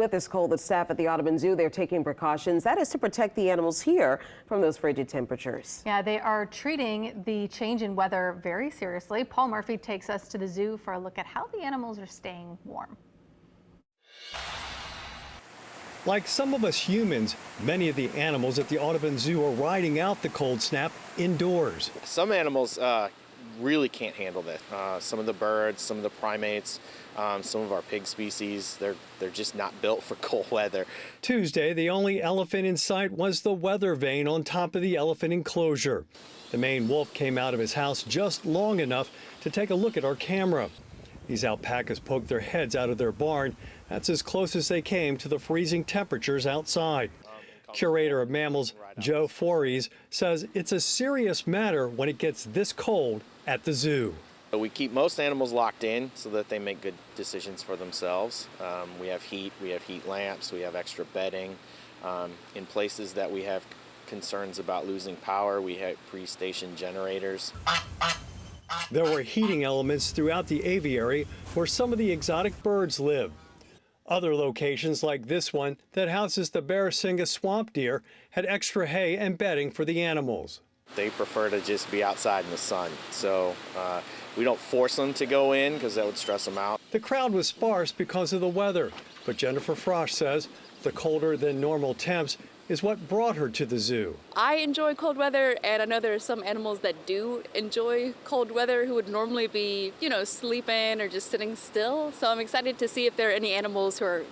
With this cold, the staff at the Audubon Zoo, they're taking precautions. That is to protect the animals here from those frigid temperatures. Yeah, they are treating the change in weather very seriously. Paul Murphy takes us to the zoo for a look at how the animals are staying warm. Like some of us humans, many of the animals at the Audubon Zoo are riding out the cold snap indoors. Some animals really can't handle this. Some of the birds, some of the primates, some of our pig species, they're just not built for cold weather. Tuesday, the only elephant in sight was the weather vane on top of the elephant enclosure. The Maine wolf came out of his house just long enough to take a look at our camera. These alpacas poked their heads out of their barn. That's as close as they came to the freezing temperatures outside. Curator of mammals Joe Forres says it's a serious matter when it gets this cold at the zoo. We keep most animals locked in so that they make good decisions for themselves. We have heat lamps, we have extra bedding. In places that we have concerns about losing power, we have pre-stationed generators. There were heating elements throughout the aviary where some of the exotic birds live. Other locations like this one that houses the Barasinga swamp deer had extra hay and bedding for the animals. They prefer to just be outside in the sun, so we don't force them to go in because that would stress them out. The crowd was sparse because of the weather, but Jennifer Frosch says the colder than normal temps is what brought her to the zoo. I enjoy cold weather, and I know there are some animals that do enjoy cold weather who would normally be, sleeping or just sitting still. So I'm excited to see if there are any animals who are,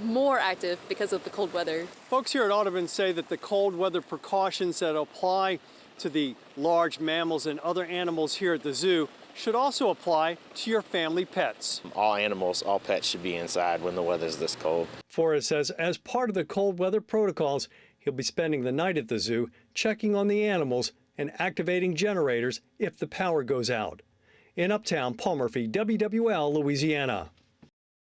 more active because of the cold weather. Folks here at Audubon say that the cold weather precautions that apply to the large mammals and other animals here at the zoo should also apply to your family pets. All animals, all pets should be inside when the weather's this cold. Forrest says as part of the cold weather protocols, he'll be spending the night at the zoo, checking on the animals and activating generators if the power goes out. In Uptown, Paul Murphy, WWL, Louisiana.